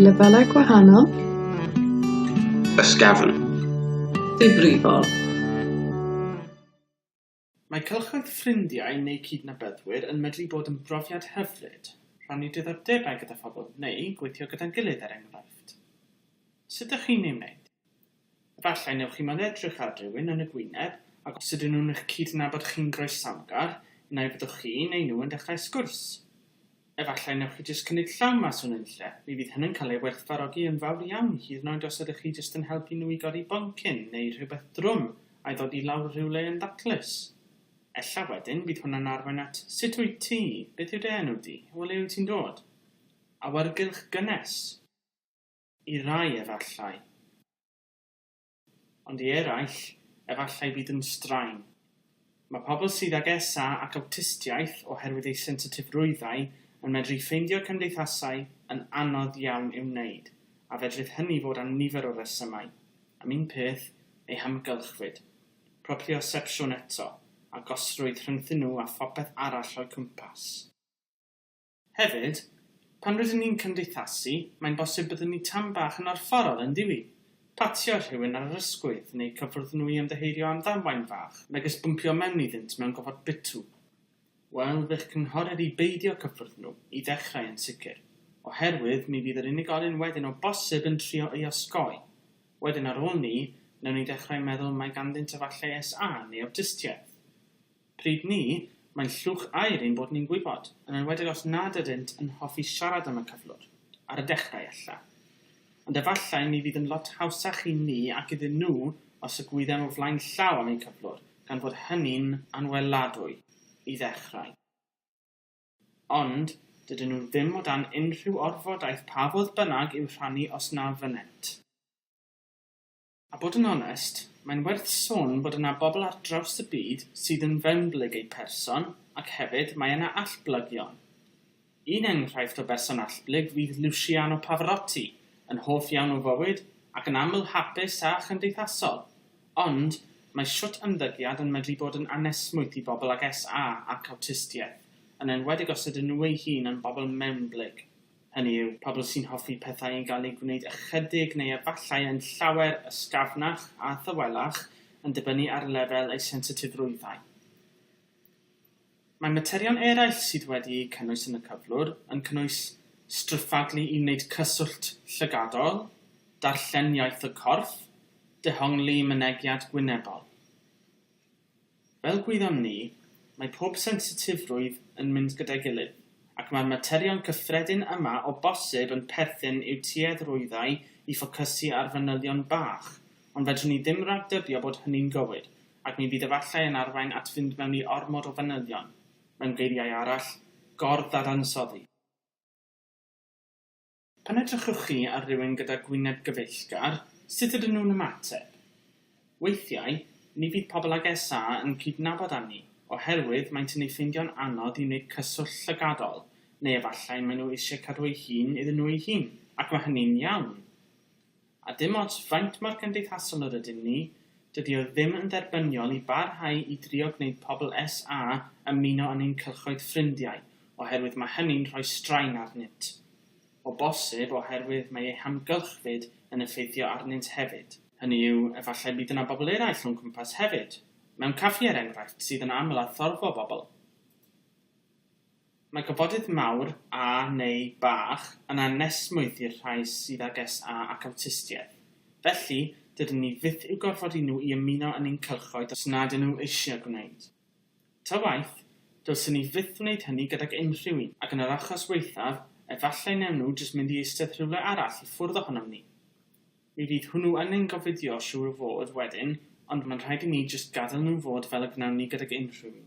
lefelau gwahanol. Ysgafn. Difrifol. Mae cylchoedd ffrindiau neu cydnabyddwyr yn medru bod yn brofiad hyfryd, rhannu diddordebau gyda phobl neu gweithio gyda'n gilydd enghraifft. Sut ydych chi'n ei wneud? Efallai newch chi modd edrych ar rhywun yn y gwyneb ac os ydyn nhw'n eich cydnabod chi'n groesawgar, neu byddwch chi neu nhw yn dechrau sgwrs. Efallai newch chi jyst cynnig llaw mas o'n unlle, mi fydd hyn yn cael ei werthfarogi yn fawr iawn hyd yn oed os ydych chi jyst yn helpu nhw i godi boncyn neu rhywbeth drwm a'i ddod i lawr rhywle yn daclus. Ella wedyn bydd hwnna'n arwain at sut wyt ti, beth yw dy enw di, o le wyt ti'n dod? Awyrgylch gynnes. I rai efallai. Ond i eraill, efallai bydd yn straen. Mae pobl sydd ag SA ac awtistiaeth oherwydd eu sensitifrwyddau yn medru ffeindio cymdeithasau yn anodd iawn i'w wneud, a fedrith hynny fod am nifer o resymau. Am un peth, eu hamgylchfyd, propriosepsiwn eto, a gosrwydd rhyngthyn nhw a phopeth arall o'i cwmpas. Hefyd, pan rydyn ni'n cymdeithasu, mae'n bosib byddwn ni tam bach yn orfforol yn diwy. Patio rhywun ar yr ysgwydd neu cyfwrdd nhw i ymddiheuro am ddamwain fach, megis bwmpio mewn iddynt mewn gofod bitw. Wel, fe'ch cynghored i beidio cyfwrdd nhw, i ddechrau yn sicr, oherwydd mi fydd yr unigolyn wedyn o bosib yn trio ei osgoi. Wedyn ar ôl ni, newn ni dechrau meddwl mae ganddynt efallai SA neu awtistiaeth. Pryd ni, mae'n llwch air ein bod ni'n gwybod, yn enwedig os nad ydynt yn hoffi siarad am y cyflwr, ar y dechrau ella. Ond efallai mi fydd yn lot hawsach i ni ac iddyn nhw os y gwyddem o flaen llaw am ei cyflwr, gan fod hynny'n anweladwy i ddechrau. Ond, dydyn nhw ddim o dan unrhyw orfodaeth pa fodd bynnag i'w rhannu os na fynet. A bod yn onest, mae'n werth sôn bod yna bobl ar draws y byd sydd yn fewnblyg eu person ac hefyd mae yna allblygion. Un enghraifft o berson allblyg fydd Luciano Pavarotti, yn hoff iawn o fywyd ac yn aml hapus a chymdeithasol. Ond mae siwt ymddygiad yn medru bod yn anesmwyth i bobl ag SA ac awtistiaeth, yn enwedig os ydyn nhw eu hun yn bobl mewnblyg. Hynny yw, pobl sy'n hoffi pethau yn cael ei gwneud ychydig neu efallai yn llawer ysgafnach a thywelach yn dibynnu ar lefel eu sensitifrwyddau. Mae materion eraill sydd wedi eu cynnwys yn y cyflwr yn cynnwys stryffaglu i wneud cyswllt llygadol, darllen iaith y corff, dehongli mynegiad gwynebol. Fel gwyddom ni, mae pob sensitifrwydd yn mynd gyda'i gilydd, ac mae'r materion cyffredin yma o bosib yn perthyn i'w tuedd-rwyddau i ffocysu ar fanylion bach, ond fedrwn ni ddim ragdybio bod hynny'n gywir, ac mi fydd efallai yn arwain at fynd mewn i ormod o fanylion, mewn geiriau arall, gorddadansoddi. Pan edrychwch chi ar rywun gyda gwyneb gyfeillgar, sut ydyn nhw'n ymateb? Weithiau, ni fydd pobl ag SA yn cydnabod am ni, oherwydd maent yn ei ffeindio'n anodd i wneud cyswllt llygadol, neu efallai maen nhw eisiau cadw eu hun iddyn nhw eu hun, ac mae hynny'n iawn. A dim ots faint mor cymdeithasol yr ydyn ni, dydy o ddim yn dderbyniol i barhau i drio gwneud pobl SA ymuno yn ein cylchoedd ffrindiau, oherwydd mae hynny'n rhoi straen arnynt. O bosib oherwydd mae eu hamgylchfyd yn effeithio arnynt hefyd. Hynny yw, efallai bydd yna bobl eraill o'n cwmpas hefyd, mewn caffi enghraifft sydd yn aml a thorfo bobl. Mae gwybodaeth mawr a neu bach yn anesmwyth i'r rhai sydd ag SA ac awtistiaeth. Felly, dydyn ni fyth i'w gorfod i nhw i ymuno yn ein cylchoedd os nad yn nhw eisiau gwneud. Ta waith, dylsyn ni fyth wneud hynny gydag unrhyw un, ac yn yr achos weithaf, efallai newn nhw jyst mynd i eistedd rhywle arall i ffwrdd ohonom ni. Mi fydd hwnnw yn ein gofiddio siŵr o fod wedyn, ond mae'n rhaid i ni jyst gadael nhw fod fel y gnawn ni gydag unrhyw un.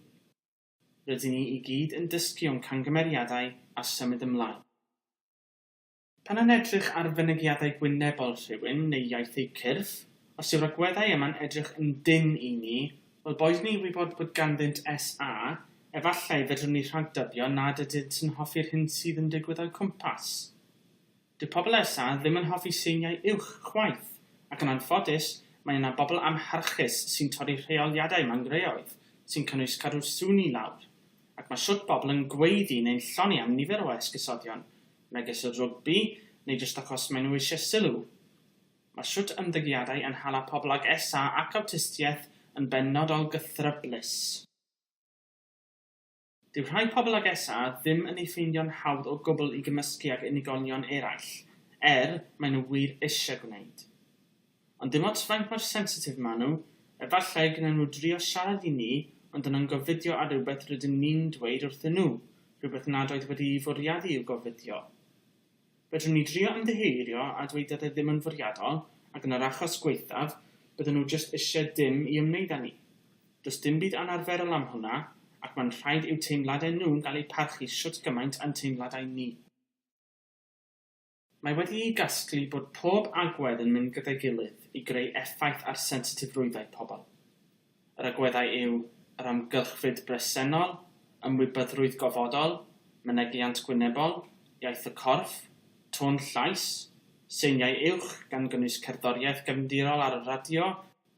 Rydyn ni i gyd yn dysgu o'n camgymeriadau a symud ymlaen. Pan yn edrych ar fynegiadau gwynebol rhywun neu iaith eu cyrff, os yw'r agweddau yma'n edrych yn dyn i ni, wel boed ni wybod bod ganddynt SA, efallai fedrwn ni rhagdybio nad ydynt yn hoffi'r hyn sydd yn digwydd o'i cwmpas. Dyw pobl SA ddim yn hoffi seiniau uwch chwaith, ac yn anffodus, mae yna bobl amharchus sy'n torri rheoliadau mewn greoedd, sy'n cynnwys cadw sŵn i lawr, ac mae siwt bobl yn gweiddi neu'n lloni am nifer o esgusodion, megis y rwgbi, neu jyst achos maen nhw eisiau sylw. Mae siwt ymddygiadau yn hala pobl ag SA ac awtistiaeth yn benodol gythryblus. Dyw rhai pobl ag SA ddim yn ei ffeindio'n hawdd o gwbl i gymysgu ag unigolion eraill, maen nhw wir eisiau gwneud. Ond dim ots faint mor sensitif maen nhw, efallai gyda nhw drio siarad i ni, ond yn gofiddio ar rhywbeth rydyn ni'n dweud wrthyn nhw, rhywbeth nad oedd wedi ei fwriadu i'w gofiddio. Fedrwn ni drio ymddiheurio a dweud oedd e ddim yn fwriadol, ac yn yr achos gweithaf, bydden nhw jyst eisiau dim i ymwneud â ni. Does dim byd anarferol am hwnna, ac mae'n rhaid i'w teimladau nhw'n cael eu parchu siwt gymaint yn teimladau ni. Mae wedi ei gasglu bod pob agwedd yn mynd gyda'i gilydd i greu effaith ar sensitifrwyddau pobl. Yr agweddau yw yr amgylchfyd bresennol, ymwybydrwydd gofodol, mynegiant gwynebol, iaith y corff, tôn llais, seiniau uwch gan gynnwys cerddoriaeth gefndirol ar y radio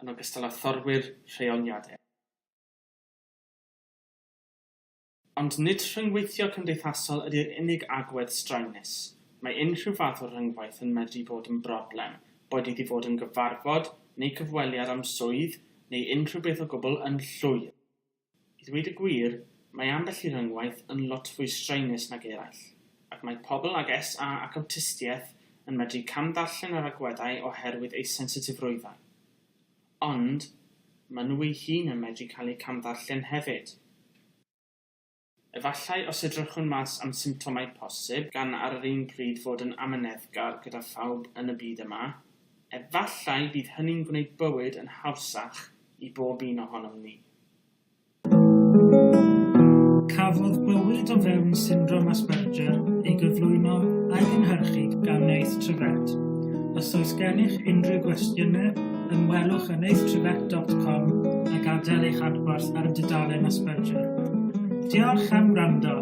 yn ogystal â thorwyr rheoliadau. Ond nid rhyngweithio cymdeithasol ydy'r unig agwedd straenus. Mae unrhyw fath o rhyngwaith yn medru bod yn broblem, boed iddi fod yn gyfarfod neu cyfweliad am swydd neu unrhyw beth o gwbl yn llwyr. I ddweud y gwir, mae ambell i rhyngwaith yn lot fwy straenus nag eraill, ac mae pobl ag SA ac awtistiaeth yn medru camddarllen yr agweddau oherwydd ei sensitifrwyddau. Ond, maen nhw eu hun yn medru cael eu camddarllen hefyd. Efallai os edrychwn mas am symptomau posib gan ar yr un pryd fod yn amyneddgar gyda phawb yn y byd yma, efallai bydd hynny'n gwneud bywyd yn hawsach i bob un ohonom ni. Cafodd Bywyd o Fewn Syndrom Asperger ei gyflwyno a'i gynhyrchu gan Nath Trevett. Os oes gennych unrhyw gwestiynau, ymwelwch â nathtrevett.com a gadael eich adborth ar y dudalen Asperger. Diolch am wrando.